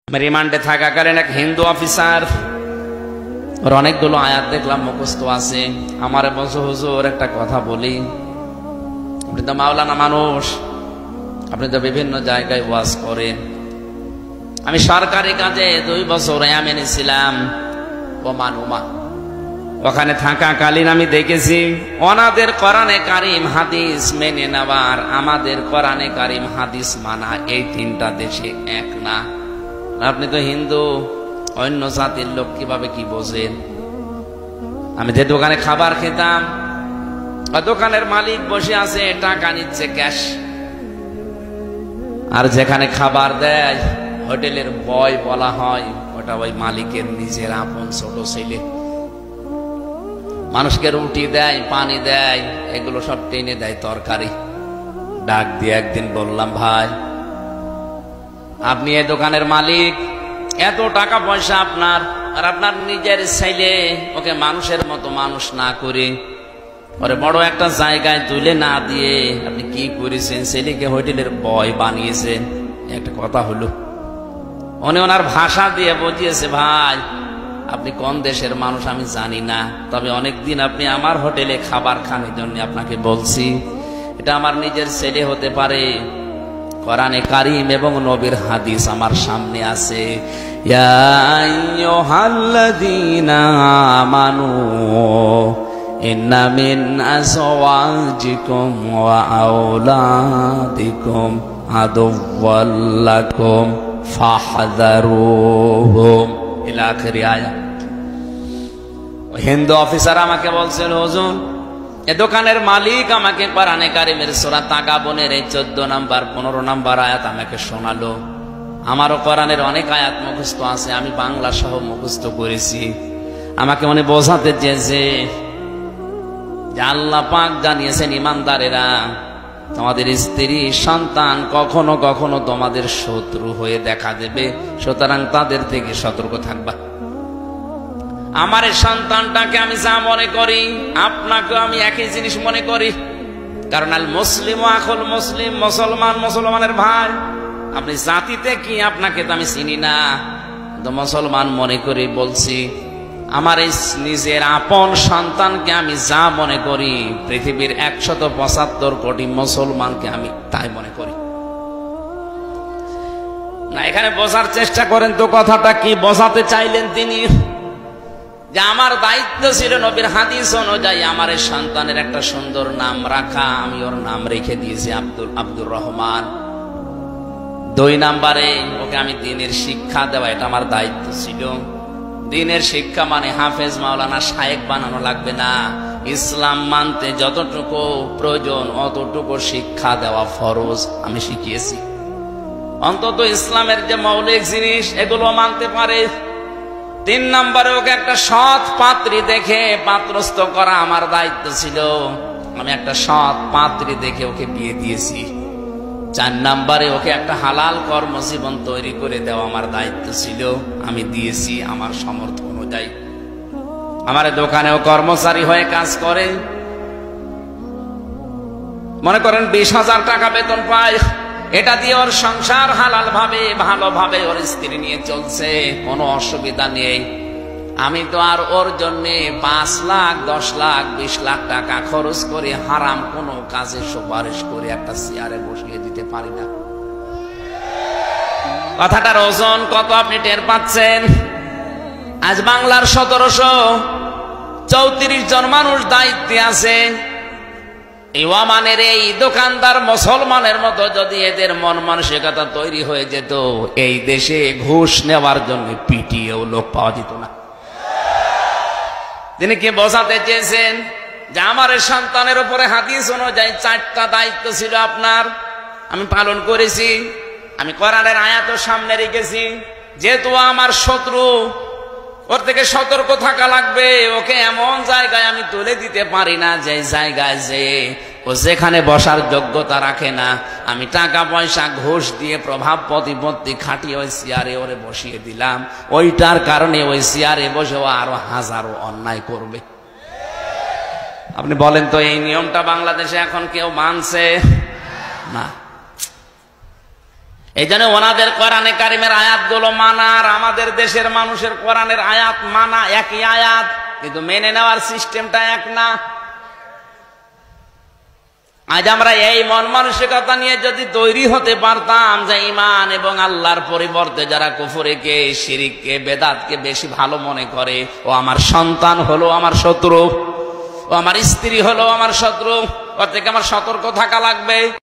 রিমান্ডে থাকাকালীন এক হিন্দু অফিসার ওর অনেকগুলো আয়াত দেখলাম মুখস্থ আছে। আমারে বলছে, হুজুর একটা কথা বলি, আপনি তো মাওলানা মানুষ, আপনি তো বিভিন্ন জায়গায় ওয়াজ করেন। আমি সরকারি কাজে 2 বছর ইয়ামেনে ছিলাম, ওমান ওমান। ওখানে থাকাকালীন আমি দেখেছি ওনাদের কোরআনে কারিম হাদিস মেনে নেওয়ার আমাদের কোরআনে কারিম হাদিস মানা এই 3টা দেশে এক না। আপনি তো হিন্দু, অন্য জাতির লোক, কিভাবে কি বোঝেন? আমি যে দোকানে খাবার খেতাম, দোকানের মালিক বসে আছে, টাকা নিচ্ছে ক্যাশ, আর যেখানে খাবার দেয় হোটেলের বয় বলা হয়, ওটা ওই মালিকের নিজের আপন ছোট ছেলে। মানুষকে রুটি দেয়, পানি দেয়, এগুলো সব টেনে দেয় তরকারি। ডাক দিয়ে একদিন বললাম, ভাই আপনি এই দোকানের মালিক, এত টাকা পয়সা আপনার, আর আপনার নিজের ছেলে ওকে মানুষের মতো মানুষ না করে ওরে বড় একটা জায়গায় তুলে না দিয়ে আপনি কি করেছেন? ছেলেকে হোটেলের বয় বানিয়েছেন। একটা কথা হলো, উনি ওনার ভাষা দিয়ে বুঝিয়েছে, ভাই আপনি কোন দেশের মানুষ আমি জানি না, তবে অনেকদিন আপনি আমার হোটেলে খাবার খান, এই জন্য আপনাকে বলছি। এটা আমার নিজের ছেলে হতে পারে, কোরআনে কারিম এবং নবীর হাদিস আমার সামনে আছে। ইয়া আইয়ুহাল্লাযীনা আমানু ইন্না মিন আযওয়াজিকুম ওয়া আওলাদিকুম আদুওয়াল লাকুম ফাহযারুহুম ইলা আখির আয়াত। হিন্দু অফিসার আমাকে বলছেন, হুজুর এ দোকানের মালিক আমাকে কোরআনে কারিমের সূরা তাগাবুনের এই 14 নাম্বার 15 নাম্বার আয়াত আমাকে শোনালো। আমারও কোরআনের অনেক আয়াত মুখস্থ আছে, আমি বাংলা সহ মুখস্থ করেছি। আমাকে মনে বোঝাতে চেয়েছে যে আল্লাহ পাক জানিয়েছেন, ইমানদারেরা তোমাদের স্ত্রী সন্তান কখনো কখনো তোমাদের শত্রু হয়ে দেখা দেবে, সুতরাং তাদের থেকে সতর্ক থাকবা। আমার এই সন্তানটাকে আমি যা মনে করি, আপনাকে আমি একই জিনিস মনে করি, কারণ আল মুসলিম আখুল মুসলিম, মুসলমান মুসলমানের ভাই। আপনি জাতিতে কি আপনাকে তো আমি চিনি না, তো মুসলমান মনে করি বলছি। আমার এই নিজের আপন সন্তানকে আমি যা মনে করি, পৃথিবীর 175 কোটি মুসলমানকে আমি তাই মনে করি না। এখানে বোঝার চেষ্টা করেন তো কথাটা কি বোঝাতে চাইলেন তিনি। যে আমার দায়িত্ব ছিল নবীর হাদিস অনুযায়ী আমার এই সন্তানের একটা সুন্দর নাম রাখা, আমি ওর নাম রেখে দিয়েছি আব্দুর রহমান। 2 নাম্বারে ওকে আমি দ্বীনের শিক্ষা দেওয়া, এটা আমার দায়িত্ব ছিল। দ্বীনের শিক্ষা মানে হাফেজ মাওলানা শায়েখ বানানো লাগবে না, ইসলাম মানতে যতটুকু প্রয়োজন অতটুকু শিক্ষা দেওয়া ফরজ আমি শিখিয়েছি। অন্তত ইসলামের যে মৌলিক জিনিস এগুলো মানতে পারে। 3 নাম্বারে ওকে একটা সৎ পাত্রী দেখে পাত্রস্থ করা আমার দায়িত্ব ছিল, আমি একটা সৎ পাত্রী দেখে ওকে বিয়ে দিয়েছি। 4 নাম্বারে ওকে একটা হালাল কর্মজীবন তৈরি করে দেওয়া আমার দায়িত্ব ছিল, আমি দিয়েছি আমার সামর্থ্য অনুযায়ী। আমার দোকানেও কর্মচারী হয়ে কাজ করে, মনে করেন 20,000 টাকা বেতন পায়, এটা দিয়ে ওর সংসার হালাল ভাবে ভালোভাবে ওর স্ত্রী নিয়ে চলছে, কোনো অসুবিধা নেই। আমি তো আর ওর জন্য 5 লাখ 10 লাখ 20 লাখ টাকা খরচ করে হারাম কোনো কাজে সুপারিশ করে একটা চেয়ারে বসিয়ে দিতে পারি না। কথাটার ওজন কত আপনি টের পাচ্ছেন? আজ বাংলার 1734 জন মানুষ দায়িত্বে আছে। ওমানের এই দোকানদার মুসলমানের মতো যদি এদের মন মানসিকতা তৈরি হয়ে যেত, এই দেশে ঘুষ নেওয়ার জন্য পিটিয়েও লোক পাওয়া যেত না। তিনি কি বোঝাতে চেয়েছেন? যে আমার সন্তানের উপরে হাদিস অনুযায়ী 4টা দায়িত্ব ছিল আপনার, আমি পালন করেছি। আমি কোরআনের আয়াত সামনে রেখেছি, যেহেতু আমার শত্রু, ওর থেকে সতর্ক থাকা লাগবে। ওকে এমন জায়গায় আমি তুলে দিতে পারি না যে জায়গায় যে ও যেখানে বসার যোগ্যতা রাখে না, আমি টাকা পয়সা ঘুষ দিয়ে প্রভাব প্রতিপত্তি খাটিয়ে ওই চেয়ারে ওরে বসিয়ে দিলাম। ওইটার কারণে ওই চেয়ারে বসে আরো হাজারো অন্যায় করবে। আপনি বলেন তো, এই নিয়মটা বাংলাদেশে এখন কেউ মানছে না। এই জন্য ওনাদের কোরআনে কারিমের আয়াতগুলো মানা আর আমাদের দেশের মানুষের কোরআনের আয়াত মানা একই আয়াত, কিন্তু মেনে নেওয়ার সিস্টেমটা এক না। আজ আমরা এই মন মানসিকতা নিয়ে যদি তৈরি হতে পারতাম যে ঈমান এবং আল্লাহর পরিবর্তে যারা কুফরিকে, শিরিককে, বেদাতকে বেশি ভালো মনে করে, ও আমার সন্তান হলো আমার শত্রু, ও আমার স্ত্রী হলো আমার শত্রু, ওর থেকে আমার সতর্ক থাকা লাগবে।